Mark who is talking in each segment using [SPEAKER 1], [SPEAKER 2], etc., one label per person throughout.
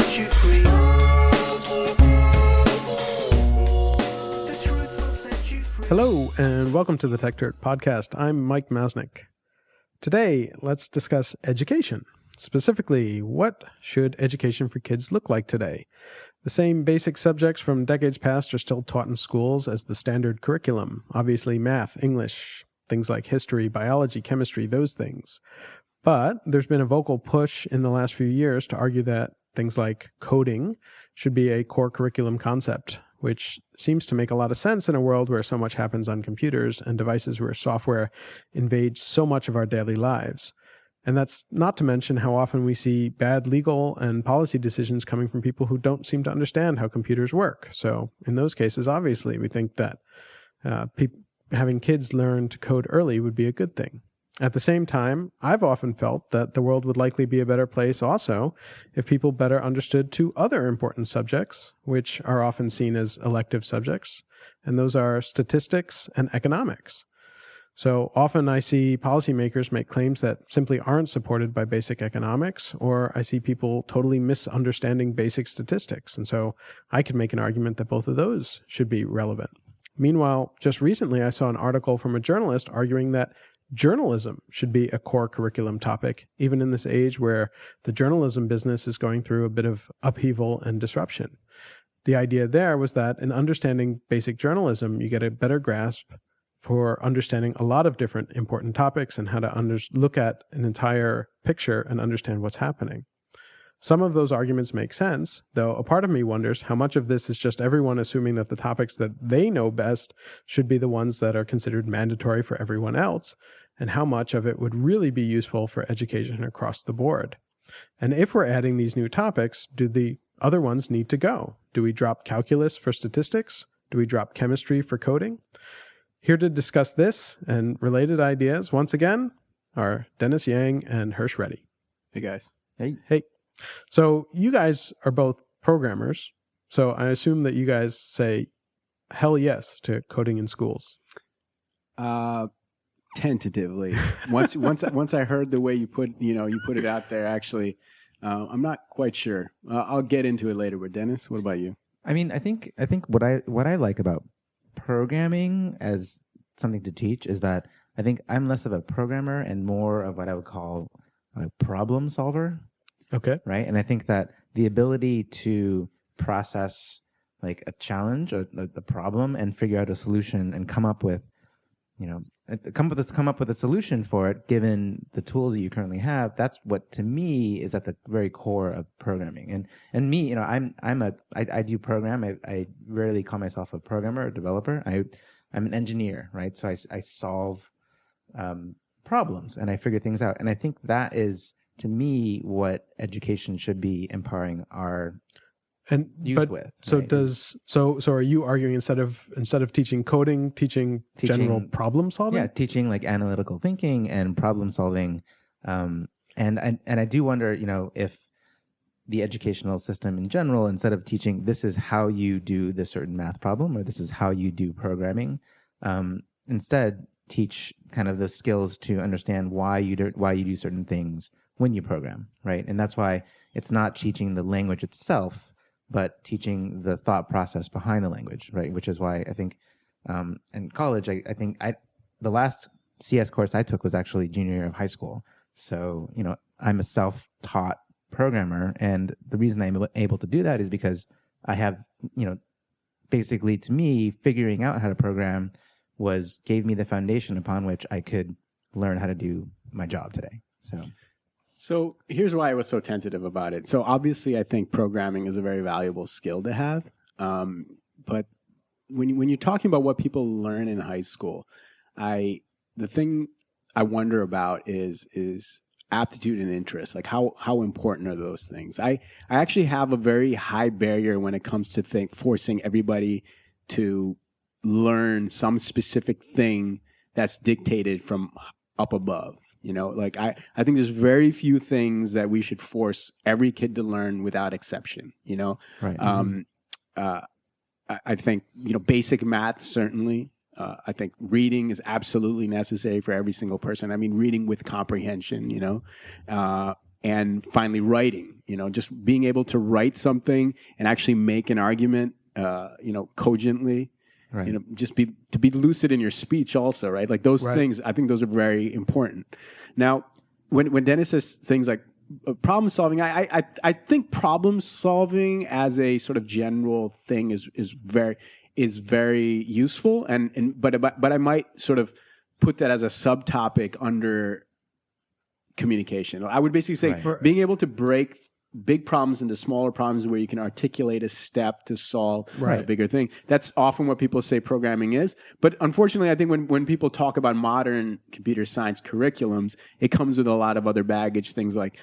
[SPEAKER 1] set you free. The truth will set you free.
[SPEAKER 2] Hello, and welcome to the Tech Dirt Podcast. I'm Mike Masnick. Today, let's discuss education. Specifically, what should education for kids look like today? The same basic subjects from decades past are still taught in schools as the standard curriculum. Obviously, math, English, things like history, biology, chemistry, those things. But there's been a vocal push in the last few years to argue that things like coding should be a core curriculum concept, which seems to make a lot of sense in a world where so much happens on computers and devices where software invades so much of our daily lives. And that's not to mention how often we see bad legal and policy decisions coming from people who don't seem to understand how computers work. So in those cases, obviously, we think that having kids learn to code early would be a good thing. At the same time, I've often felt that the world would likely be a better place also if people better understood two other important subjects, which are often seen as elective subjects, and those are statistics and economics. So often I see policymakers make claims that simply aren't supported by basic economics, or I see people totally misunderstanding basic statistics. And so I could make an argument that both of those should be relevant. Meanwhile, just recently I saw an article from a journalist arguing that journalism should be a core curriculum topic, even in this age where the journalism business is going through a bit of upheaval and disruption. The idea there was that in understanding basic journalism, you get a better grasp for understanding a lot of different important topics and how to look at an entire picture and understand what's happening. Some of those arguments make sense, though a part of me wonders how much of this is just everyone assuming that the topics that they know best should be the ones that are considered mandatory for everyone else, and how much of it would really be useful for education across the board. And if we're adding these new topics, do the other ones need to go? Do we drop calculus for statistics? Do we drop chemistry for coding? Here to discuss this and related ideas, once again, are Dennis Yang and Hirsch Reddy.
[SPEAKER 3] Hey, guys.
[SPEAKER 2] Hey. So you guys are both programmers, so I assume that you guys say hell yes to coding in schools.
[SPEAKER 3] Tentatively. Once I heard the way you put it out there, actually, I'm not quite sure. I'll get into it later. But Dennis, what about you?
[SPEAKER 4] I mean, I think what I like about programming as something to teach is that I think I'm less of a programmer and more of what I would call a problem solver.
[SPEAKER 2] Okay.
[SPEAKER 4] Right. And I think that the ability to process like a challenge or the problem and figure out a solution and come up with a solution for it, given the tools that you currently have, that's what to me is at the very core of programming. And me, I do program. I rarely call myself a programmer or developer. I'm an engineer, right? So I solve problems and I figure things out. And I think that is, to me, what education should be empowering our youth with.
[SPEAKER 2] So
[SPEAKER 4] right?
[SPEAKER 2] So are you arguing instead of teaching coding, teaching general problem solving?
[SPEAKER 4] Yeah, teaching like analytical thinking and problem solving. And I do wonder, if the educational system in general, instead of teaching this is how you do this certain math problem or this is how you do programming, instead teach kind of those skills to understand why you do certain things when you program, right? And that's why it's not teaching the language itself, but teaching the thought process behind the language, right? Which is why I think in college, I think the last CS course I took was actually junior year of high school. So, I'm a self-taught programmer. And the reason I'm able to do that is because I have, basically to me, figuring out how to program gave me the foundation upon which I could learn how to do my job today.
[SPEAKER 3] So here's why I was so tentative about it. So obviously, I think programming is a very valuable skill to have. But when you're talking about what people learn in high school, the thing I wonder about is aptitude and interest. Like how important are those things? I actually have a very high barrier when it comes to forcing everybody to learn some specific thing that's dictated from up above. I think there's very few things that we should force every kid to learn without exception,
[SPEAKER 4] Right.
[SPEAKER 3] I think, basic math, certainly. I think reading is absolutely necessary for every single person. I mean, reading with comprehension, and finally writing, just being able to write something and actually make an argument, cogently,
[SPEAKER 4] Right.
[SPEAKER 3] just to be lucid in your speech also, right? Like those
[SPEAKER 2] Right.
[SPEAKER 3] things, I think those are very important. Now, when Dennis says things like problem solving, I think problem solving as a sort of general thing is very useful, but I might sort of put that as a subtopic under communication. I would basically say
[SPEAKER 4] Right.
[SPEAKER 3] being able to break big problems into smaller problems where you can articulate a step to solve a
[SPEAKER 2] Right.
[SPEAKER 3] bigger thing. That's often what people say programming is. But unfortunately, I think when people talk about modern computer science curriculums, it comes with a lot of other baggage, things like,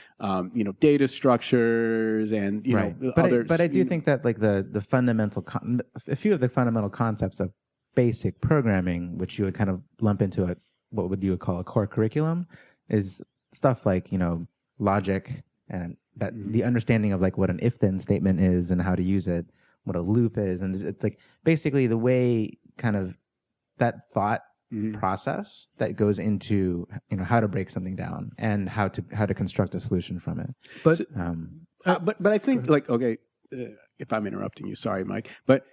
[SPEAKER 3] data structures and,
[SPEAKER 4] Right. But I do think that like the fundamental, a few of the fundamental concepts of basic programming, which you would kind of lump into what would you call a core curriculum, is stuff like, logic and that the understanding of like what an if-then statement is and how to use it, what a loop is. And it's like basically the way kind of that thought process that goes into, how to break something down and how to construct a solution from it.
[SPEAKER 2] But
[SPEAKER 3] But I think if I'm interrupting you, sorry, Mike, but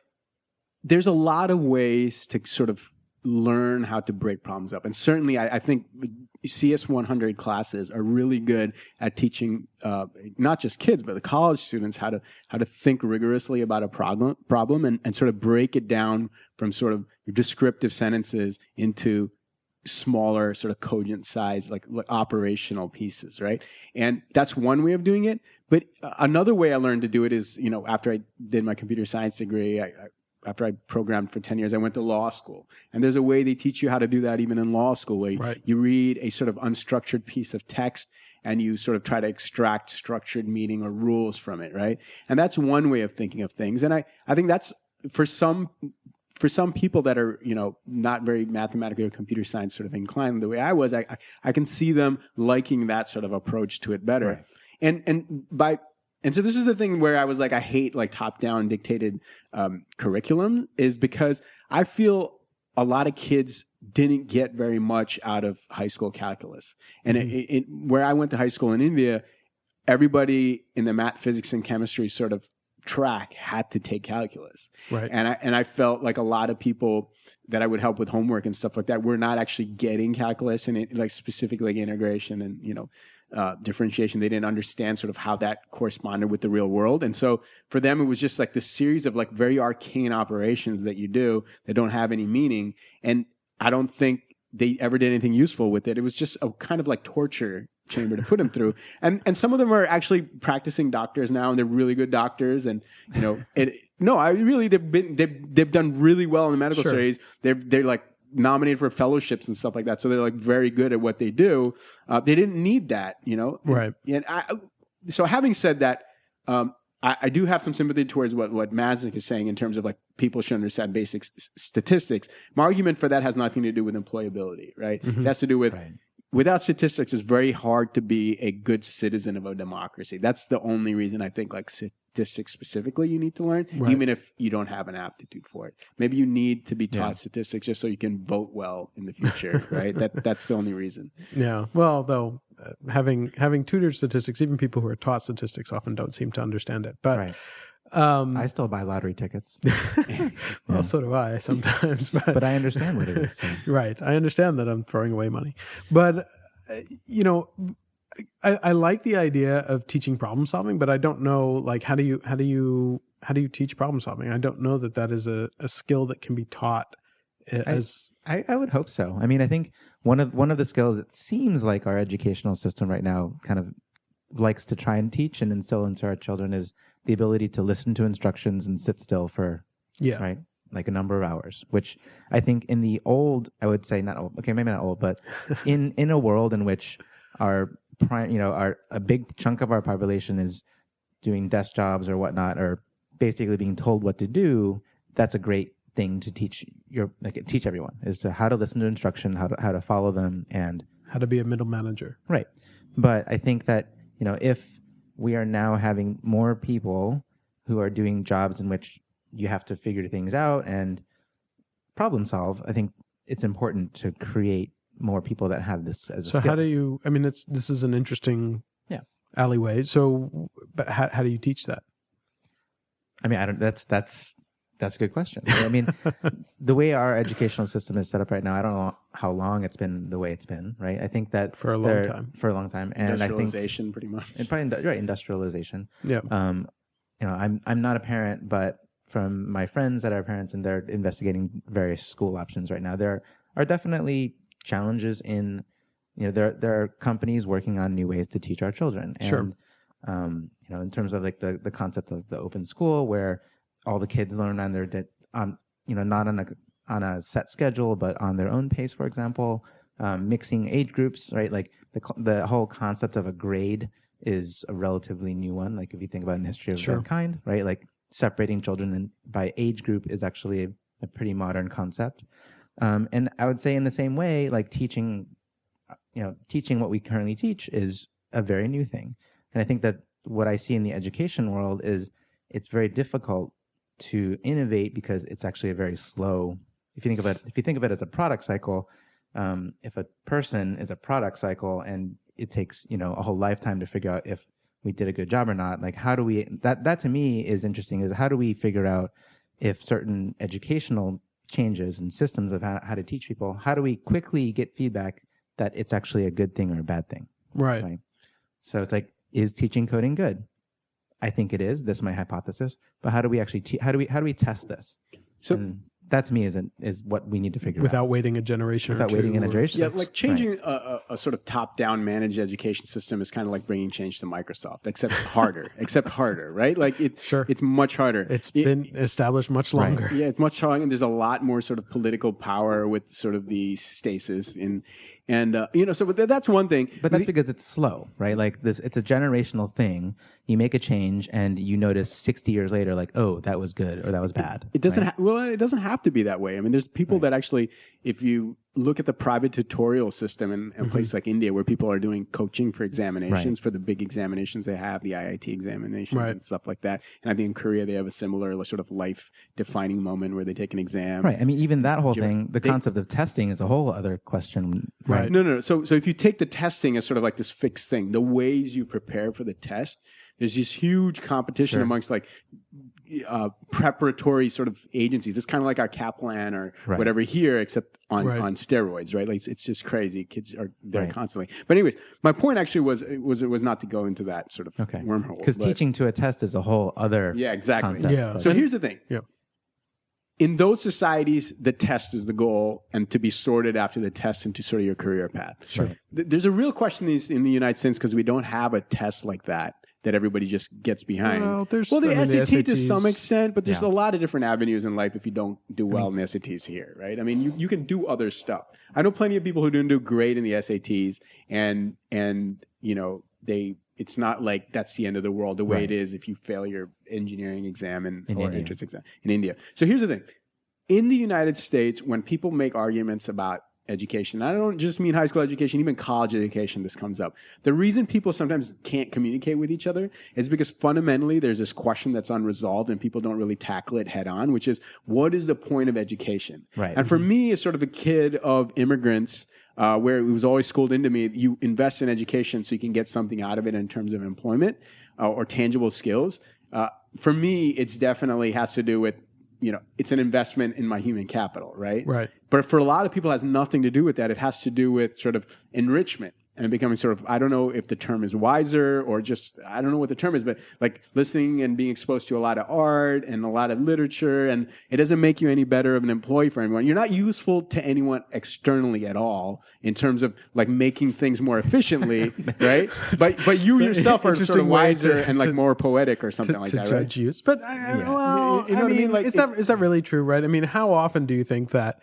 [SPEAKER 3] there's a lot of ways to sort of learn how to break problems up. And certainly I think CS 100 classes are really good at teaching not just kids, but the college students how to think rigorously about a problem and sort of break it down from sort of descriptive sentences into smaller sort of cogent size, like operational pieces, right? And that's one way of doing it. But another way I learned to do it is, after I did my computer science degree, after I programmed for 10 years, I went to law school. And there's a way they teach you how to do that even in law school, where
[SPEAKER 2] Right.
[SPEAKER 3] you read a sort of unstructured piece of text and you sort of try to extract structured meaning or rules from it, right? And that's one way of thinking of things. And I think that's for some people that are, not very mathematically or computer science sort of inclined the way I was, I can see them liking that sort of approach to it better.
[SPEAKER 4] Right.
[SPEAKER 3] And so this is the thing where I was like, I hate like top-down dictated curriculum, is because I feel a lot of kids didn't get very much out of high school calculus. And where I went to high school in India, everybody in the math, physics, and chemistry sort of track had to take calculus.
[SPEAKER 2] Right.
[SPEAKER 3] And I felt like a lot of people that I would help with homework and stuff like that were not actually getting calculus and like specifically like integration and, differentiation. They didn't understand sort of how that corresponded with the real world. And so for them, it was just like this series of like very arcane operations that you do that don't have any meaning. And I don't think they ever did anything useful with it. It was just a kind of like torture chamber to put them through. And some of them are actually practicing doctors now, and they're really good doctors. And, they've done really well in the medical
[SPEAKER 2] Sure.
[SPEAKER 3] studies. They're like nominated for fellowships and stuff like that. So they're like very good at what they do. They didn't need that,
[SPEAKER 2] Right.
[SPEAKER 3] And so having said that, I do have some sympathy towards what Masnick is saying in terms of like people should understand basic statistics. My argument for that has nothing to do with employability, right? It has to do with without statistics, it's very hard to be a good citizen of a democracy. That's the only reason I think like statistics specifically you need to learn,
[SPEAKER 2] Right.
[SPEAKER 3] even if you don't have an aptitude for it. Maybe you need to be taught
[SPEAKER 4] Yeah.
[SPEAKER 3] statistics just so you can vote well in the future, right? That's the only reason.
[SPEAKER 2] Yeah. Well, though, having tutored statistics, even people who are taught statistics often don't seem to understand it. But
[SPEAKER 4] Right. I still buy lottery tickets,
[SPEAKER 2] well, so do I sometimes.
[SPEAKER 4] but I understand what it is. So.
[SPEAKER 2] Right. I understand that I'm throwing away money. But, I like the idea of teaching problem solving, but I don't know, like, how do you teach problem solving? I don't know that is a skill that can be taught as.
[SPEAKER 4] I would hope so. I mean, I think one of the skills it seems like our educational system right now kind of likes to try and teach and instill into our children is the ability to listen to instructions and sit still for right, like a number of hours, which I think in the old, I would say not old, okay, maybe not old, but in a world in which a big chunk of our population is doing desk jobs or whatnot, or basically being told what to do, that's a great thing to teach everyone, is to how to listen to instruction, how to follow them, and
[SPEAKER 2] how to be a middle manager.
[SPEAKER 4] Right. But I think that, if we are now having more people who are doing jobs in which you have to figure things out and problem solve, I think it's important to create more people that have this as a
[SPEAKER 2] So
[SPEAKER 4] skill.
[SPEAKER 2] how do you, this is an interesting alleyway. So, but how do you teach that?
[SPEAKER 4] I mean, I don't. That's a good question. I mean, the way our educational system is set up right now, I don't know how long it's been the way it's been. Right. I think that
[SPEAKER 2] For a long time.
[SPEAKER 4] and I think
[SPEAKER 3] Industrialization, pretty much.
[SPEAKER 4] and probably right industrialization.
[SPEAKER 2] Yeah.
[SPEAKER 4] You know, I'm not a parent, but from my friends that are parents and they're investigating various school options right now, there are definitely challenges in, you know, there are companies working on new ways to teach our children. And,
[SPEAKER 2] Sure.
[SPEAKER 4] You know, in terms of like the concept of the open school where all the kids learn on their, you know, not on a set schedule, but on their own pace, for example, mixing age groups, right? Like the whole concept of a grade is a relatively new one. Like if you think about in the history of
[SPEAKER 2] Sure.
[SPEAKER 4] mankind, right? Like separating children by age group is actually a pretty modern concept. And I would say in the same way, like teaching what we currently teach is a very new thing. And I think that what I see in the education world is it's very difficult to innovate because it's actually a very slow. If you think of it as a product cycle, if a person is a product cycle and it takes, you know, a whole lifetime to figure out if we did a good job or not, like how do we, that to me is interesting, is how do we figure out if certain educational changes and systems of how to teach people, how do we quickly get feedback that it's actually a good thing or a bad thing?
[SPEAKER 2] Right.
[SPEAKER 4] Right. So it's like, is teaching coding good? I think it is. That's my hypothesis. But how do we actually how do we test this?
[SPEAKER 3] So
[SPEAKER 4] And that to me is what we need to figure
[SPEAKER 2] Without
[SPEAKER 4] out.
[SPEAKER 2] waiting a generation.
[SPEAKER 4] Without
[SPEAKER 2] or
[SPEAKER 4] waiting
[SPEAKER 2] two,
[SPEAKER 4] in a
[SPEAKER 2] or-
[SPEAKER 4] generation.
[SPEAKER 3] yeah, like changing a sort of top-down managed education system is kind of like bringing change to Microsoft, except harder, right? Like
[SPEAKER 2] Sure.
[SPEAKER 3] it's much harder.
[SPEAKER 2] It's been established much
[SPEAKER 4] Right.
[SPEAKER 2] longer.
[SPEAKER 3] Yeah, it's much harder, and there's a lot more sort of political power with sort of the stasis and you know, so but that's one thing.
[SPEAKER 4] But that's because it's slow, right? Like this, it's a generational thing. You make a change and you notice 60 years later, like, oh, that was good or that was bad.
[SPEAKER 3] It doesn't.
[SPEAKER 4] right?
[SPEAKER 3] Well, it doesn't have to be that way. I mean, there's people that actually, if you look at the private tutorial system in a place like India, where people are doing coaching for examinations, for the big examinations they have, the IIT examinations
[SPEAKER 2] Right.
[SPEAKER 3] and stuff like that. And I think in Korea they have a similar sort of life-defining moment where they take an exam.
[SPEAKER 4] Right. I mean, even that whole thing, the
[SPEAKER 3] They-
[SPEAKER 4] concept of testing is a whole other question.
[SPEAKER 2] Right.
[SPEAKER 3] No. So if you take the testing as sort of like this fixed thing, the ways you prepare for the test, there's this huge competition
[SPEAKER 4] Sure.
[SPEAKER 3] amongst like preparatory sort of agencies. It's kind of like our Kaplan or
[SPEAKER 4] Right.
[SPEAKER 3] whatever here, except on steroids, right? Like it's just crazy. Kids are there
[SPEAKER 4] Right.
[SPEAKER 3] constantly. But anyways, my point actually was not to go into that sort of
[SPEAKER 4] Okay.
[SPEAKER 3] wormhole.
[SPEAKER 4] Because
[SPEAKER 3] but-
[SPEAKER 4] teaching to a test is a whole other
[SPEAKER 3] yeah, exactly.
[SPEAKER 4] concept.
[SPEAKER 2] Yeah.
[SPEAKER 4] But-
[SPEAKER 3] So here's the thing.
[SPEAKER 2] Yeah.
[SPEAKER 3] In those societies, the test is the goal, and to be sorted after the test into sort of your career path.
[SPEAKER 4] Sure.
[SPEAKER 3] There's a real question in the United States because we don't have a test like that everybody just gets behind.
[SPEAKER 2] Well, there's-
[SPEAKER 3] the
[SPEAKER 2] I mean, the
[SPEAKER 3] SAT to
[SPEAKER 2] SATs.
[SPEAKER 3] some extent, but there's
[SPEAKER 4] Yeah.
[SPEAKER 3] a lot of different avenues in life if you don't do well in the SATs here, right? I mean, you can do other stuff. I know plenty of people who didn't do great in the SATs, and you know it's not like that's the end of the world the way
[SPEAKER 4] Right.
[SPEAKER 3] it is if you fail your engineering exam
[SPEAKER 4] In
[SPEAKER 3] or
[SPEAKER 4] India.
[SPEAKER 3] entrance exam in India. So here's the thing. In the United States, when people make arguments about education, I don't just mean high school education, even college education, this comes up. The reason people sometimes can't communicate with each other is because fundamentally there's this question that's unresolved and people don't really tackle it head on, which is, what is the point of education?
[SPEAKER 4] Right.
[SPEAKER 3] And for me, as sort of a kid of immigrants, where it was always schooled into me, you invest in education so you can get something out of it in terms of employment or tangible skills. For me, it's definitely has to do with, you know, it's an investment in my human capital, right?
[SPEAKER 2] Right.
[SPEAKER 3] But for a lot of people, it has nothing to do with that. It has to do with sort of enrichment and becoming sort of, I don't know if the term is wiser or just, I don't know what the term is, but like listening and being exposed to a lot of art and a lot of literature. And it doesn't make you any better of an employee for anyone. You're not useful to anyone externally at all in terms of like making things more efficiently, right? But you yourself are sort
[SPEAKER 2] interesting
[SPEAKER 3] of
[SPEAKER 2] way
[SPEAKER 3] wiser
[SPEAKER 2] to-
[SPEAKER 3] and like
[SPEAKER 2] to-
[SPEAKER 3] more poetic or something like
[SPEAKER 2] to
[SPEAKER 3] that,
[SPEAKER 2] judge
[SPEAKER 3] right?
[SPEAKER 2] use. But well,
[SPEAKER 3] You know what I mean? Like,
[SPEAKER 2] is that really true? Right? I mean, how often do you think that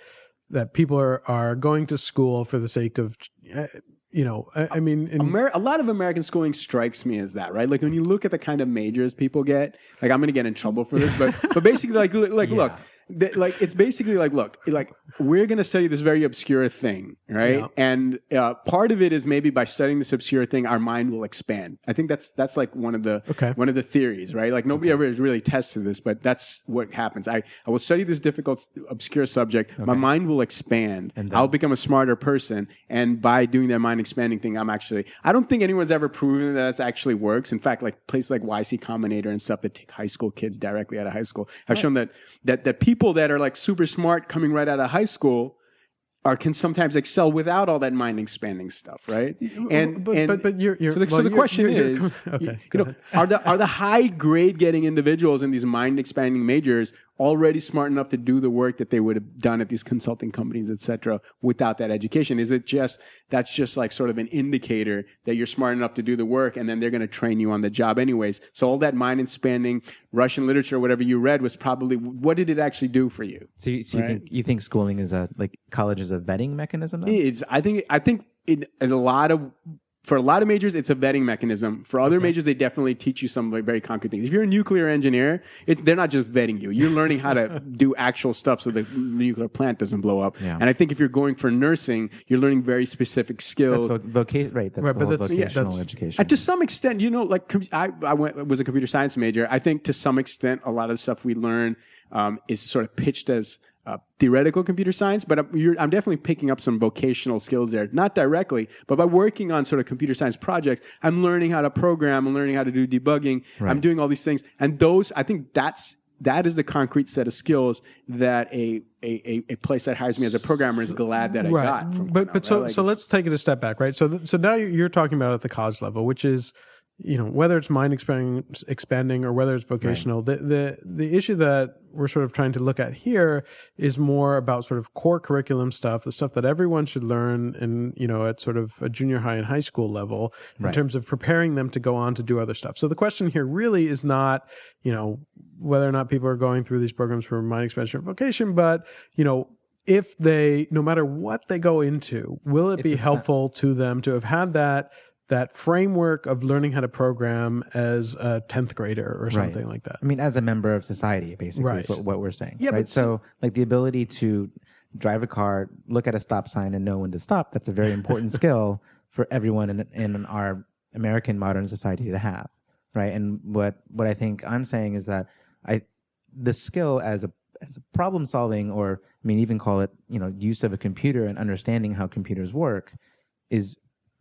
[SPEAKER 2] people are going to school for the sake of, you know? I mean,
[SPEAKER 3] A lot of American schooling strikes me as that, right? Like when you look at the kind of majors people get, like I'm going to get in trouble for this, but basically, look, like it's basically like, look, like we're going to study this very obscure thing, right?
[SPEAKER 2] Yeah.
[SPEAKER 3] And part of it is maybe by studying this obscure thing, our mind will expand. I think that's like one of the theories, right? Like nobody ever has really tested this, but that's what happens. I will study this difficult, obscure subject. My mind will expand.
[SPEAKER 4] And
[SPEAKER 3] I'll become a smarter person. And by doing that mind expanding thing, I don't think anyone's ever proven that that actually works. In fact, like places like YC Combinator and stuff that take high school kids directly out of high school have shown that people that are like super smart coming right out of high school can sometimes excel without all that mind expanding stuff, right?
[SPEAKER 2] But you're
[SPEAKER 3] so the question is,
[SPEAKER 2] okay,
[SPEAKER 3] are the high grade getting individuals in these mind expanding majors already smart enough to do the work that they would have done at these consulting companies, et cetera, without that education? Is it that's just like sort of an indicator that you're smart enough to do the work, and then they're going to train you on the job anyways? So all that mind expanding Russian literature, whatever you read, was probably, what did it actually do for you?
[SPEAKER 4] So you think schooling is college is a vetting mechanism? Then?
[SPEAKER 3] I think for a lot of majors, it's a vetting mechanism. For other majors, they definitely teach you some very concrete things. If you're a nuclear engineer, they're not just vetting you. You're learning how to do actual stuff so the nuclear plant doesn't blow up.
[SPEAKER 4] Yeah.
[SPEAKER 3] And I think if you're going for nursing, you're learning very specific skills.
[SPEAKER 4] That's vocational education.
[SPEAKER 3] To some extent, like I was a computer science major. I think to some extent, a lot of the stuff we learn is sort of pitched as theoretical computer science, but I'm definitely picking up some vocational skills there, not directly, but by working on sort of computer science projects, I'm learning how to program, I'm learning how to do debugging,
[SPEAKER 4] right.
[SPEAKER 3] I'm doing all these things, and those, I think that is the concrete set of skills that a place that hires me as a programmer is glad that I got. From
[SPEAKER 2] so let's take it a step back, right? So now you're talking about at the college level, which is, whether it's mind expanding or whether it's vocational, right. The issue that we're sort of trying to look at here is more about sort of core curriculum stuff, the stuff that everyone should learn at sort of a junior high and high school level in terms of preparing them to go on to do other stuff. So the question here really is not, whether or not people are going through these programs for mind expansion or vocation, but, if they, no matter what they go into, will it be helpful to them to have had that framework of learning how to program as a 10th grader or something like that?
[SPEAKER 4] I mean, as a member of society, basically, is what we're saying. Yeah, right? So like the ability to drive a car, look at a stop sign and know when to stop, that's a very important skill for everyone in our American modern society to have, right? And what I think I'm saying is that the skill as a problem solving, or I mean, even call it, use of a computer and understanding how computers work, is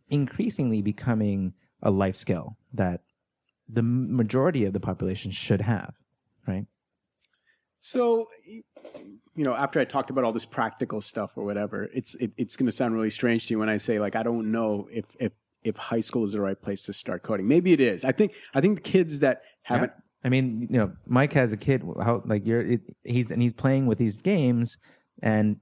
[SPEAKER 4] increasingly becoming a life skill that the majority of the population should have, right?
[SPEAKER 3] So, after I talked about all this practical stuff or whatever, it's going to sound really strange to you when I say, like, I don't know if high school is the right place to start coding. Maybe it is. I think the kids that haven't.
[SPEAKER 4] Yeah. I mean, Mike has a kid. He's playing with these games and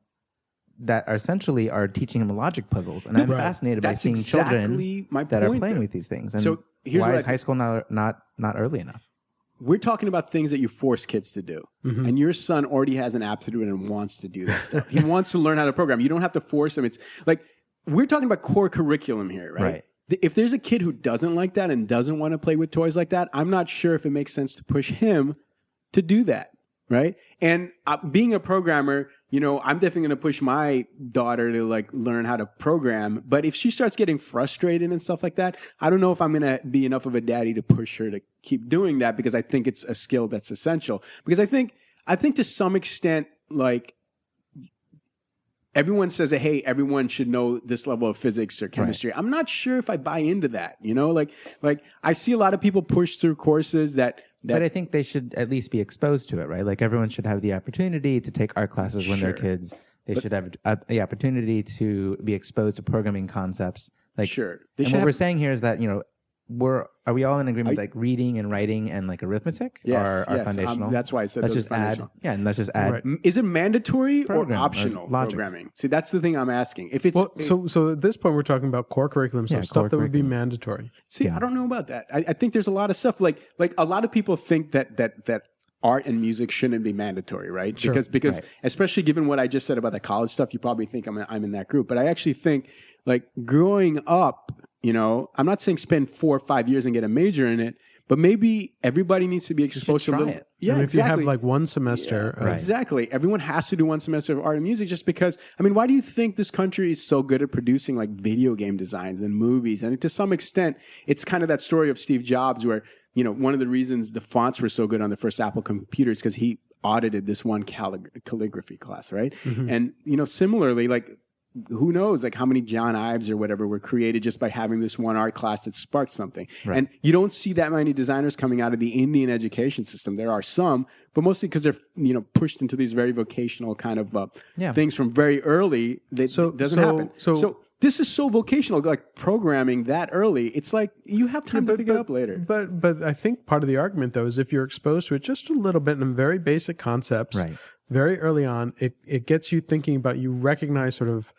[SPEAKER 4] that are essentially teaching him logic puzzles, and I'm fascinated by seeing children that are playing with these things. And so why is high school not early enough?
[SPEAKER 3] We're talking about things that you force kids to do, and your son already has an aptitude and wants to do that stuff. He wants to learn how to program. You don't have to force him. It's like we're talking about core curriculum here, right? If there's a kid who doesn't like that and doesn't want to play with toys like that, I'm not sure if it makes sense to push him to do that. Right. And being a programmer, I'm definitely going to push my daughter to like learn how to program. But if she starts getting frustrated and stuff like that, I don't know if I'm going to be enough of a daddy to push her to keep doing that, because I think it's a skill that's essential. Because I think to some extent, like, everyone says that, hey, everyone should know this level of physics or chemistry. Right. I'm not sure if I buy into that. Like I see a lot of people push through courses that.
[SPEAKER 4] But I think they should at least be exposed to it, right? Like everyone should have the opportunity to take art classes when they're kids. They should have the opportunity to be exposed to programming concepts. Like, and what we're saying here is that, are we all in agreement? Like reading and writing and like arithmetic are foundational.
[SPEAKER 3] That's why I said
[SPEAKER 4] let's just add. Yeah, and let's just add.
[SPEAKER 3] Right. Is it mandatory or optional programming? See, that's the thing I'm asking. If it's
[SPEAKER 2] so at this point we're talking about core curriculum, stuff that would be mandatory.
[SPEAKER 3] See, I don't know about that. I think there's a lot of stuff like a lot of people think that art and music shouldn't be mandatory, right?
[SPEAKER 2] Sure.
[SPEAKER 3] Because especially given what I just said about the college stuff, you probably think I'm in that group. But I actually think, like, growing up, I'm not saying spend 4 or 5 years and get a major in it, but maybe everybody needs to be exposed to a
[SPEAKER 4] try
[SPEAKER 3] little.
[SPEAKER 4] it.
[SPEAKER 3] Yeah,
[SPEAKER 2] And if
[SPEAKER 3] exactly.
[SPEAKER 2] you have like one semester,
[SPEAKER 3] Yeah,
[SPEAKER 4] Right.
[SPEAKER 3] Exactly. Everyone has to do one semester of art and music just because, I mean, why do you think this country is so good at producing like video game designs and movies? And to some extent, it's kind of that story of Steve Jobs where, one of the reasons the fonts were so good on the first Apple computers because he audited this one calligraphy class, right?
[SPEAKER 2] Mhm.
[SPEAKER 3] And, similarly, like, who knows, like how many John Ives or whatever were created just by having this one art class that sparked something.
[SPEAKER 4] Right.
[SPEAKER 3] And you don't see that many designers coming out of the Indian education system. There are some, but mostly because they're, pushed into these very vocational kind of
[SPEAKER 4] Yeah.
[SPEAKER 3] things from very early. That doesn't happen. So this is so vocational, like programming that early. It's like you have time to pick it up later.
[SPEAKER 2] But I think part of the argument though is if you're exposed to it just a little bit in very basic concepts,
[SPEAKER 4] Right.
[SPEAKER 2] very early on, it gets you thinking about, you recognize sort of,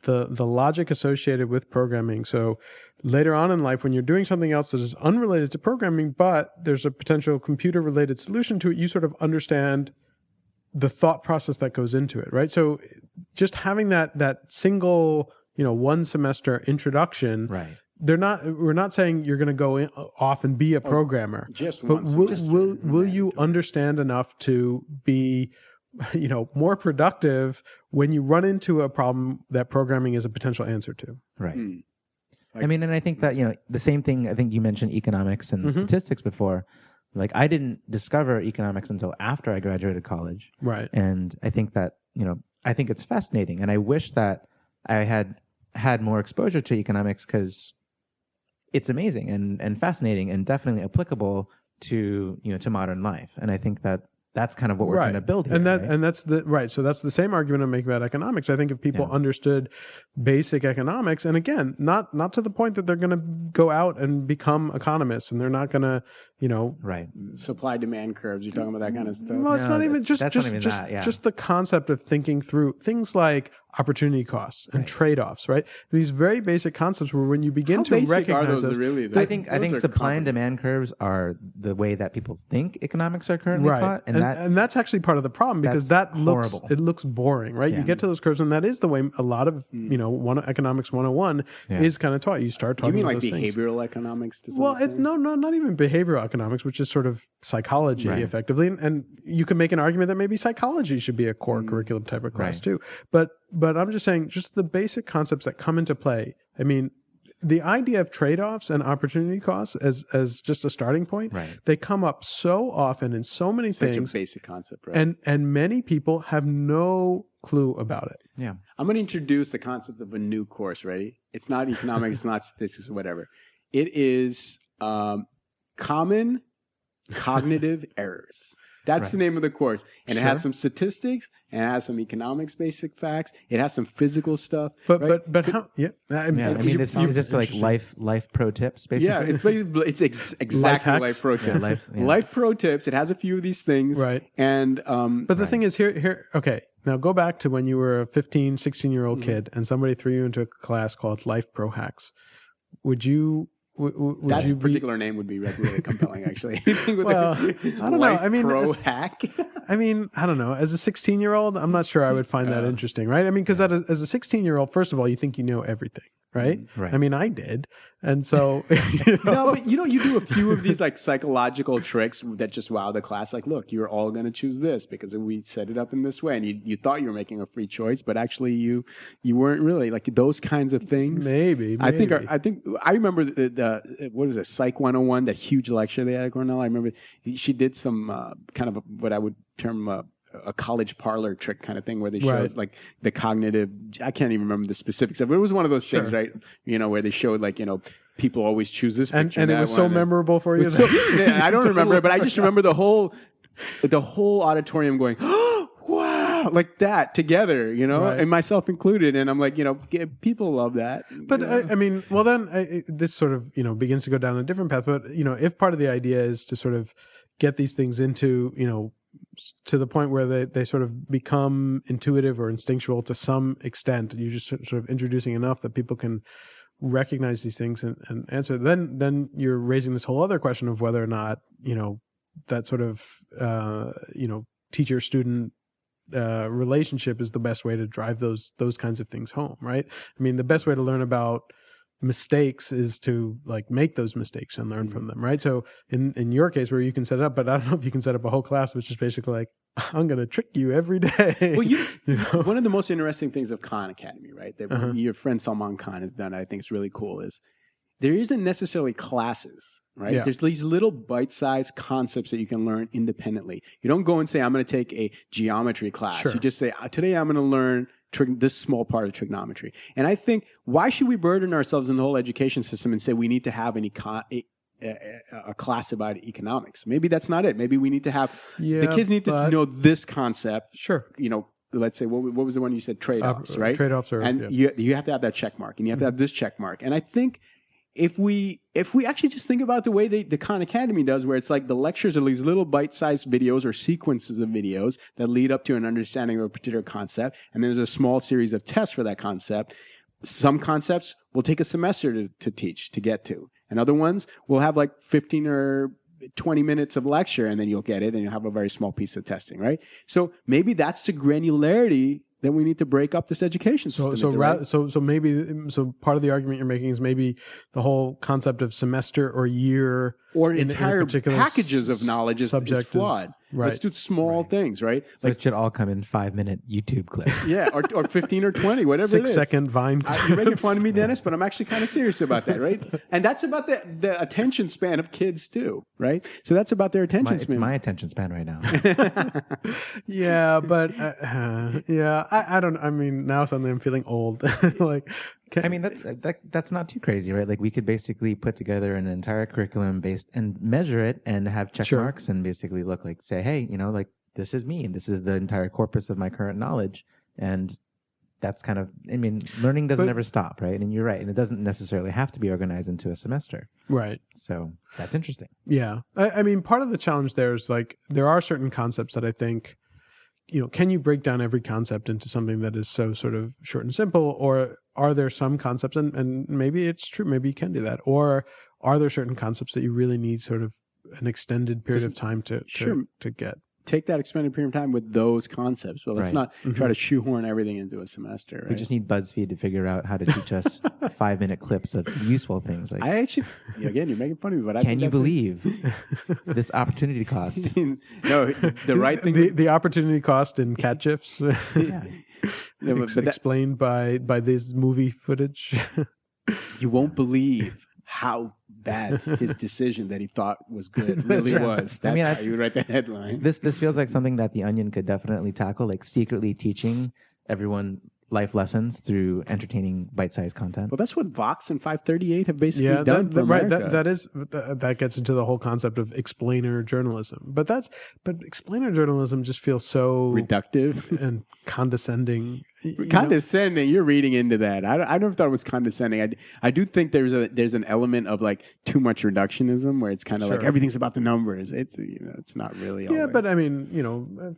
[SPEAKER 2] the logic associated with programming. So later on in life, when you're doing something else that is unrelated to programming, but there's a potential computer related solution to it, you sort of understand the thought process that goes into it, right? So just having that single, one semester introduction,
[SPEAKER 4] Right.
[SPEAKER 2] we're not saying you're going to go off and be a programmer,
[SPEAKER 3] Just
[SPEAKER 2] but
[SPEAKER 3] one semester.
[SPEAKER 2] will you understand enough to be, more productive when you run into a problem that programming is a potential answer to?
[SPEAKER 4] Right.
[SPEAKER 3] Mm.
[SPEAKER 4] I mean, and I think that, the same thing, I think you mentioned economics and
[SPEAKER 2] Mhm.
[SPEAKER 4] statistics before. Like, I didn't discover economics until after I graduated college.
[SPEAKER 2] Right.
[SPEAKER 4] And I think that, I think it's fascinating. And I wish that I had more exposure to economics because it's amazing and fascinating and definitely applicable to, to modern life. And I think that that's kind of what we're trying to build here.
[SPEAKER 2] And
[SPEAKER 4] right?
[SPEAKER 2] that's so that's the same argument I'm making about economics. I think if people
[SPEAKER 4] Yeah.
[SPEAKER 2] understood basic economics, and again, not to the point that they're going to go out and become economists and they're not going to,
[SPEAKER 4] Right.
[SPEAKER 3] Supply demand curves. You're talking about that kind of stuff.
[SPEAKER 2] well, it's
[SPEAKER 4] No,
[SPEAKER 2] not even just
[SPEAKER 4] that's not even that, yeah.
[SPEAKER 2] just the concept of thinking through things like opportunity costs and
[SPEAKER 4] Right.
[SPEAKER 2] trade-offs, right? These very basic concepts where when you begin
[SPEAKER 3] How
[SPEAKER 2] to
[SPEAKER 3] basic
[SPEAKER 2] recognize
[SPEAKER 3] are those
[SPEAKER 2] those-
[SPEAKER 3] really?
[SPEAKER 4] I think
[SPEAKER 3] Those are
[SPEAKER 4] supply and
[SPEAKER 3] complicated.
[SPEAKER 4] demand curves are the way that people think economics are currently
[SPEAKER 2] right,
[SPEAKER 4] taught,
[SPEAKER 2] and that's actually part of the problem because
[SPEAKER 4] That's
[SPEAKER 2] that looks
[SPEAKER 4] horrible.
[SPEAKER 2] it looks boring, right?
[SPEAKER 4] Yeah.
[SPEAKER 2] You get to those curves, and that is the way a lot of economics 101
[SPEAKER 4] Yeah.
[SPEAKER 2] is kind of taught. You start
[SPEAKER 3] Do you
[SPEAKER 2] talking
[SPEAKER 3] mean
[SPEAKER 2] about
[SPEAKER 3] like
[SPEAKER 2] those things.
[SPEAKER 3] behavioral economics? To some
[SPEAKER 2] Well, it's
[SPEAKER 3] extent?
[SPEAKER 2] no, not even behavioral economics, which is sort of psychology,
[SPEAKER 4] Right.
[SPEAKER 2] effectively. And you can make an argument that maybe psychology should be a core curriculum type of class
[SPEAKER 4] Right.
[SPEAKER 2] too. But I'm just saying, just the basic concepts that come into play. I mean, the idea of trade-offs and opportunity costs as just a starting point,
[SPEAKER 4] Right.
[SPEAKER 2] they come up so often in so many
[SPEAKER 3] Such
[SPEAKER 2] things,
[SPEAKER 3] a basic concept, right?
[SPEAKER 2] and many people have no clue about it.
[SPEAKER 4] Yeah.
[SPEAKER 3] I'm going to introduce the concept of a new course. Ready? It's not economics, it's not statistics, or whatever. It is common cognitive errors. That's the
[SPEAKER 4] Right.
[SPEAKER 3] name of the course, and it has
[SPEAKER 2] Sure.
[SPEAKER 3] some statistics, and it has some economics, basic facts. It has some physical stuff.
[SPEAKER 2] But
[SPEAKER 3] right?
[SPEAKER 2] but how? Yeah,
[SPEAKER 4] Yeah. I mean, this is just like life pro tips, basically.
[SPEAKER 3] Yeah, it's basically exactly
[SPEAKER 2] hacks?
[SPEAKER 3] life pro tips.
[SPEAKER 4] Yeah, yeah.
[SPEAKER 3] Life pro tips. It has a few of these things,
[SPEAKER 2] Right.
[SPEAKER 3] And
[SPEAKER 2] But the
[SPEAKER 4] Right.
[SPEAKER 2] thing is, here, okay, now go back to when you were a 15, 16-year-old
[SPEAKER 3] Mm-hmm.
[SPEAKER 2] kid and somebody threw you into a class called Life Pro Hacks. Would you
[SPEAKER 3] that
[SPEAKER 2] you be,
[SPEAKER 3] particular name would be really compelling, actually. Anything with
[SPEAKER 2] Well,
[SPEAKER 3] a
[SPEAKER 2] I don't know.
[SPEAKER 3] Life
[SPEAKER 2] I mean,
[SPEAKER 3] pro
[SPEAKER 2] it's-
[SPEAKER 3] hack.
[SPEAKER 2] I mean, I don't know. As a 16-year-old, I'm not sure I would find that interesting, right? I mean, because as a 16-year-old, first of all, you think you know everything, right?
[SPEAKER 4] Right.
[SPEAKER 2] I mean, I did. And so,
[SPEAKER 3] No, but you do a few of these like psychological tricks that just wow the class. Like, look, you're all going to choose this because we set it up in this way, and you thought you were making a free choice, but actually you weren't really, like those kinds of things.
[SPEAKER 2] maybe.
[SPEAKER 3] I think I remember the what was it, Psych 101, that huge lecture they had at Cornell. I remember she did some kind of what I would term a college parlor trick kind of thing where they showed
[SPEAKER 2] Right.
[SPEAKER 3] like the cognitive. I can't even remember the specifics of it. It was one of those things,
[SPEAKER 2] Sure.
[SPEAKER 3] right? Where they showed like people always choose this
[SPEAKER 2] and
[SPEAKER 3] picture,
[SPEAKER 2] it
[SPEAKER 3] that
[SPEAKER 2] was so
[SPEAKER 3] one, and-
[SPEAKER 2] memorable for you.
[SPEAKER 3] It's so-
[SPEAKER 2] that-
[SPEAKER 3] yeah, I don't
[SPEAKER 2] Totally
[SPEAKER 3] remember it, but I just
[SPEAKER 2] forgot.
[SPEAKER 3] remember the whole auditorium going, oh, wow, like that together,
[SPEAKER 2] Right.
[SPEAKER 3] and myself included. And I'm like, people love that.
[SPEAKER 2] But I mean, well, then this sort of begins to go down a different path. But if part of the idea is to sort of get these things into to the point where they sort of become intuitive or instinctual to some extent, you're just sort of introducing enough that people can recognize these things and answer. Then you're raising this whole other question of whether or not that sort of teacher student relationship is the best way to drive those kinds of things home, right? I mean, the best way to learn about mistakes is to like make those mistakes and learn from them, right? So in your case where you can set it up, but I don't know if you can set up a whole class which is basically like, I'm going to trick you every day.
[SPEAKER 3] Well,
[SPEAKER 2] you know?
[SPEAKER 3] one of the most interesting things of Khan Academy, right? That your friend Salman Khan has done, I think is really cool, is there isn't necessarily classes, right?
[SPEAKER 2] Yeah.
[SPEAKER 3] There's these little bite-sized concepts that you can learn independently. You don't go and say, I'm going to take a geometry class.
[SPEAKER 2] Sure.
[SPEAKER 3] You just say, today I'm going to learn this small part of trigonometry. And I think, why should we burden ourselves in the whole education system and say we need to have a class about economics? Maybe that's not it. Maybe we need to have, the kids need to know this concept.
[SPEAKER 2] Sure.
[SPEAKER 3] You know, let's say, what was the one you said? Trade-offs, right?
[SPEAKER 2] Trade-offs are,
[SPEAKER 3] and you have to have that check mark, and you have to have this check mark. And I think if we actually just think about the way the Khan Academy does, where it's like the lectures are these little bite-sized videos or sequences of videos that lead up to an understanding of a particular concept, and there's a small series of tests for that concept. Some concepts will take a semester to teach, to get to. And other ones will have like 15 or 20 minutes of lecture, and then you'll get it, and you'll have a very small piece of testing, right? So maybe that's the granularity that we need to break up this education system.
[SPEAKER 2] So maybe part of the argument you're making is maybe the whole concept of semester or year
[SPEAKER 3] or
[SPEAKER 2] in
[SPEAKER 3] entire
[SPEAKER 2] a particular
[SPEAKER 3] packages of knowledge is flawed.
[SPEAKER 2] Right.
[SPEAKER 3] Let's do small things, right?
[SPEAKER 4] So it should all come in 5-minute YouTube clips.
[SPEAKER 3] Yeah, or 15 or 20, whatever it is.
[SPEAKER 2] 6-second Vine.
[SPEAKER 3] You're making fun of me, Dennis, but I'm actually kind of serious about that, right? And that's about the attention span of kids too, right? So that's about their attention span.
[SPEAKER 4] It's my attention span right now.
[SPEAKER 2] Yeah, but I don't. I mean, now suddenly I'm feeling old. Like,
[SPEAKER 4] I mean, that's not too crazy, right? Like we could basically put together an entire curriculum based and measure it and have check
[SPEAKER 2] Sure.
[SPEAKER 4] marks and basically say, hey, you know, like this is me and this is the entire corpus of my current knowledge. And that's kind of, I mean, learning doesn't ever stop, right? And you're right. And it doesn't necessarily have to be organized into a semester.
[SPEAKER 2] right.
[SPEAKER 4] So that's interesting.
[SPEAKER 2] Yeah. I mean, part of the challenge there is like there are certain concepts that I think, you know, can you break down every concept into something that is so sort of short and simple, or are there some concepts, and maybe it's true, maybe you can do that, or are there certain concepts that you really need sort of an extended period of time to get?
[SPEAKER 3] Take that extended period of time with those concepts. Well, let's
[SPEAKER 4] Right.
[SPEAKER 3] not try to shoehorn everything into a semester. Right?
[SPEAKER 4] We just need BuzzFeed to figure out how to teach us 5-minute clips of useful things. Like,
[SPEAKER 3] I actually, again, you're making fun of me, but I
[SPEAKER 4] can
[SPEAKER 3] think
[SPEAKER 4] you
[SPEAKER 3] that's it.
[SPEAKER 4] believe this opportunity cost?
[SPEAKER 3] No, the right thing.
[SPEAKER 2] The opportunity cost in cat gifs
[SPEAKER 4] Yeah.
[SPEAKER 3] No, but that-
[SPEAKER 2] explained by this movie footage.
[SPEAKER 3] you won't believe how bad his decision that he thought was good really
[SPEAKER 4] right.
[SPEAKER 3] was. That's
[SPEAKER 4] I mean,
[SPEAKER 3] how you would write the headline.
[SPEAKER 4] This feels like something that The Onion could definitely tackle, like secretly teaching everyone life lessons through entertaining bite-sized content.
[SPEAKER 3] Well, that's what Vox and 538 have basically
[SPEAKER 2] Yeah,
[SPEAKER 3] done for
[SPEAKER 2] right.
[SPEAKER 3] America.
[SPEAKER 2] That gets into the whole concept of explainer journalism. But explainer journalism just feels so
[SPEAKER 3] Reductive.
[SPEAKER 2] and condescending.
[SPEAKER 3] Condescending. You're reading into that. I never thought it was condescending. I do think there's an element of like too much reductionism where it's kind of like
[SPEAKER 2] Sure.
[SPEAKER 3] everything's about the numbers. It's it's not really.
[SPEAKER 2] Yeah,
[SPEAKER 3] always.
[SPEAKER 2] but I mean,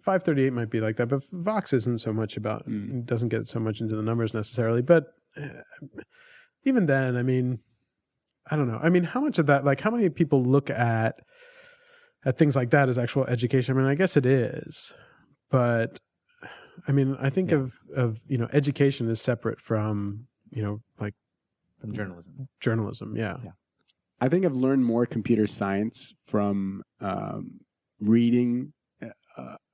[SPEAKER 2] 538 might be like that, but Vox isn't so much about, doesn't get so much into the numbers necessarily. But even then, I mean, I don't know. I mean, how much of that, like how many people look at things like that as actual education? I mean, I guess it is, but I mean, I think of education is separate from, like
[SPEAKER 4] From journalism.
[SPEAKER 2] journalism. Yeah.
[SPEAKER 3] I think I've learned more computer science from reading.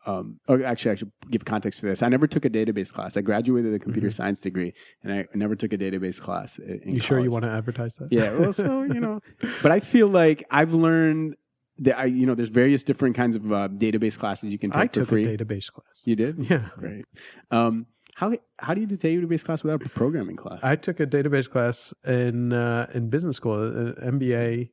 [SPEAKER 3] Actually, I should give context to this. I never took a database class. I graduated with a computer science degree, and I never took a database class in
[SPEAKER 2] You sure you
[SPEAKER 3] college.
[SPEAKER 2] want to advertise that?
[SPEAKER 3] Yeah, well, so but I feel like I've learned that there's various different kinds of database classes you can take
[SPEAKER 2] I
[SPEAKER 3] for
[SPEAKER 2] took
[SPEAKER 3] free.
[SPEAKER 2] a database class.
[SPEAKER 3] You did?
[SPEAKER 2] Yeah.
[SPEAKER 3] Great. How do you do a database class without a programming class?
[SPEAKER 2] I took a database class in business school, an MBA,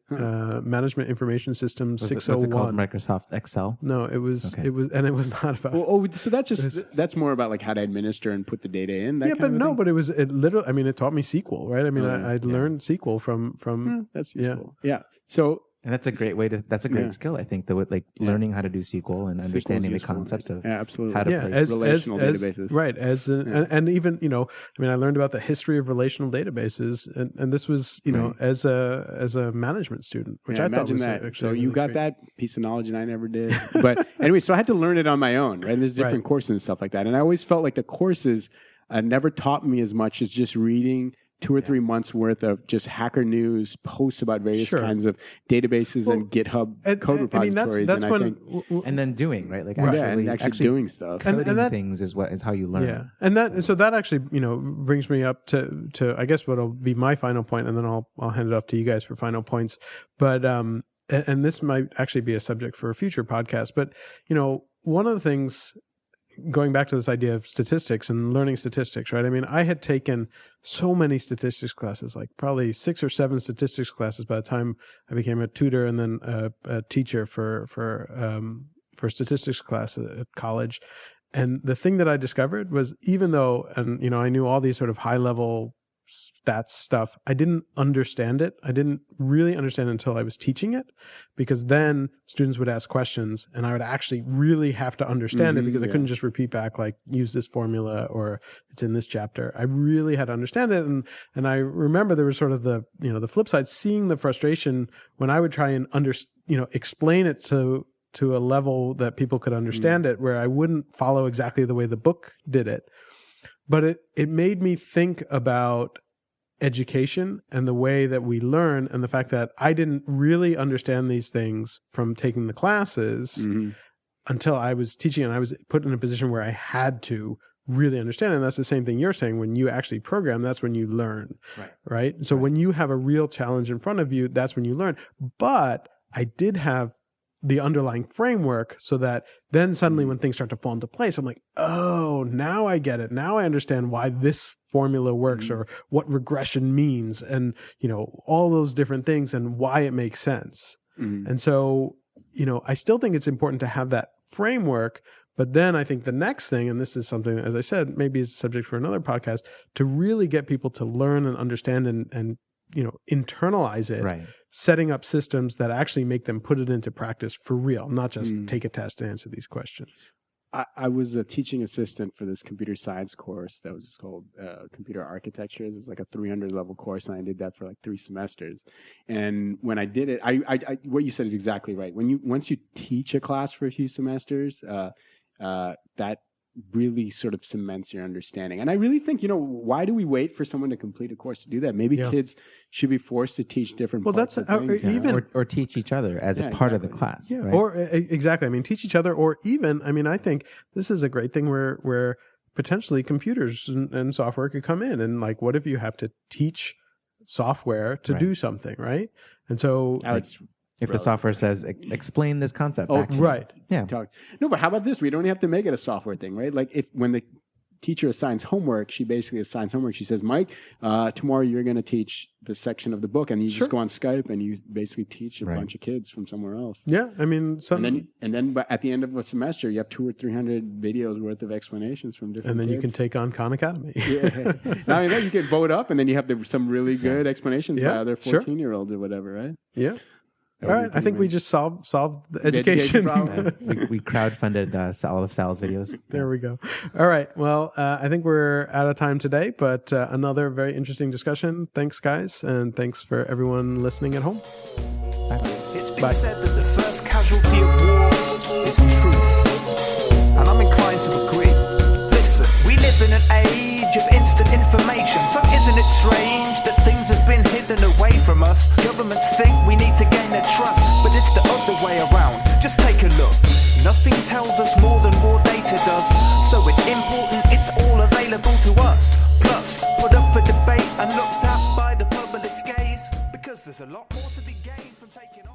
[SPEAKER 2] Management Information Systems
[SPEAKER 4] Was it called
[SPEAKER 2] 601.
[SPEAKER 4] Microsoft Excel?
[SPEAKER 2] No, it was
[SPEAKER 4] Okay.
[SPEAKER 2] and it was not about.
[SPEAKER 3] so that's more about like how to administer and put the data in. That
[SPEAKER 2] yeah,
[SPEAKER 3] kind
[SPEAKER 2] but
[SPEAKER 3] of
[SPEAKER 2] no,
[SPEAKER 3] thing?
[SPEAKER 2] but it literally. I mean, it taught me SQL, right? I mean,
[SPEAKER 3] Oh, yeah.
[SPEAKER 2] I learned SQL from.
[SPEAKER 3] That's
[SPEAKER 2] yeah.
[SPEAKER 3] useful. Yeah. So
[SPEAKER 4] And that's a great way to, that's a great
[SPEAKER 3] Yeah.
[SPEAKER 4] skill, I think, with like
[SPEAKER 3] Yeah.
[SPEAKER 4] learning how to do SQL and
[SPEAKER 3] SQL is
[SPEAKER 4] understanding the
[SPEAKER 3] useful,
[SPEAKER 4] concepts
[SPEAKER 3] right?
[SPEAKER 4] of
[SPEAKER 3] absolutely.
[SPEAKER 4] how to
[SPEAKER 2] Yeah,
[SPEAKER 4] place
[SPEAKER 2] as
[SPEAKER 3] relational
[SPEAKER 2] as-
[SPEAKER 3] databases.
[SPEAKER 2] right?
[SPEAKER 3] Yeah.
[SPEAKER 2] And even I mean, I learned about the history of relational databases, and this was
[SPEAKER 4] Right.
[SPEAKER 2] as a management student, which
[SPEAKER 3] Yeah,
[SPEAKER 2] I thought
[SPEAKER 3] imagine
[SPEAKER 2] was
[SPEAKER 3] that.
[SPEAKER 2] actually
[SPEAKER 3] So you
[SPEAKER 2] really
[SPEAKER 3] got
[SPEAKER 2] great.
[SPEAKER 3] that piece of knowledge and I never did. But anyway, so I had to learn it on my own, right? And there's different
[SPEAKER 2] Right.
[SPEAKER 3] courses and stuff like that. And I always felt like the courses never taught me as much as just reading 2 or 3 months worth of just Hacker News posts about various
[SPEAKER 2] Sure.
[SPEAKER 3] kinds of databases and GitHub code repositories.
[SPEAKER 2] that's
[SPEAKER 3] and
[SPEAKER 2] when
[SPEAKER 3] I think,
[SPEAKER 4] And then doing, right? Like
[SPEAKER 2] Right.
[SPEAKER 3] actually doing stuff.
[SPEAKER 2] And
[SPEAKER 4] coding
[SPEAKER 2] that-
[SPEAKER 4] things is how you learn.
[SPEAKER 2] Yeah, and that actually brings me up to I guess what'll be my final point, and then I'll hand it off to you guys for final points. But and this might actually be a subject for a future podcast. But one of the things, going back to this idea of statistics and learning statistics, right? I mean, I had taken so many statistics classes, like probably 6 or 7 statistics classes by the time I became a tutor and then a teacher for statistics class at college. And the thing that I discovered was, even though, and I knew all these sort of high level stats stuff, I didn't understand it. I didn't really understand it until I was teaching it, because then students would ask questions and I would actually really have to understand it, because I couldn't just repeat back like, use this formula or it's in this chapter. I really had to understand it. And I remember there was sort of the flip side, seeing the frustration when I would try and explain it to a level that people could understand it, where I wouldn't follow exactly the way the book did it. But it made me think about education and the way that we learn, and the fact that I didn't really understand these things from taking the classes until I was teaching, and I was put in a position where I had to really understand it. And that's the same thing you're saying. When you actually program, that's when you learn, right? So when you have a real challenge in front of you, that's when you learn. But I did have the underlying framework, so that then suddenly when things start to fall into place, I'm like, oh, now I get it. Now I understand why this formula works, or what regression means, and all those different things, and why it makes sense. And so I still think it's important to have that framework. But then I think the next thing, and this is something, as I said, maybe is a subject for another podcast, to really get people to learn and understand and internalize it,
[SPEAKER 4] Right.
[SPEAKER 2] setting up systems that actually make them put it into practice for real, not just take a test and answer these questions.
[SPEAKER 3] I was a teaching assistant for this computer science course that was called computer architecture. It was like a 300 level course, and I did that for like 3 semesters. And when I did it, I what you said is exactly right. Once you teach a class for a few semesters, that really sort of cements your understanding. And I really think, why do we wait for someone to complete a course to do that? Maybe kids should be forced to teach different parts of things.
[SPEAKER 2] even
[SPEAKER 4] or teach each other as a part of the class.
[SPEAKER 2] Yeah,
[SPEAKER 4] right?
[SPEAKER 2] or exactly. I mean, teach each other, or even, I think this is a great thing where potentially computers and software could come in, and like, what if you have to teach software to do something, right? And so
[SPEAKER 4] if the software says, explain this concept.
[SPEAKER 3] Oh,
[SPEAKER 4] back to me."
[SPEAKER 2] right.
[SPEAKER 4] Yeah.
[SPEAKER 3] No, but how about this? We don't have to make it a software thing, right? Like when the teacher assigns homework, she basically assigns homework. She says, Mike, tomorrow you're going to teach this section of the book, and you just go on Skype and you basically teach a bunch of kids from somewhere else.
[SPEAKER 2] Yeah, I mean,
[SPEAKER 3] and then but at the end of a semester, you have 200 or 300 videos worth of explanations from different.
[SPEAKER 2] And then
[SPEAKER 3] kids.
[SPEAKER 2] you can take on Khan Academy.
[SPEAKER 3] Yeah. Now you can vote up, and then you have some really good explanations by other 14-year-olds or whatever, right?
[SPEAKER 2] Yeah. All right, I think we just solved the education
[SPEAKER 3] problem.
[SPEAKER 4] We crowdfunded all of Sal's videos.
[SPEAKER 2] There we go. All right. Well, I think we're out of time today, but another very interesting discussion. Thanks, guys, and thanks for everyone listening at home.
[SPEAKER 1] It's been said that the first casualty of war is truth, and I'm inclined to agree. Listen, we live in an age of instant information, so isn't it strange that things have been hidden away from us? Governments think we need to gain their trust, but it's the other way around. Just take a look. Nothing tells us more than raw data does, so it's important it's all available to us. Plus, put up for debate and looked at by the public's gaze, because there's a lot more to be gained from taking on.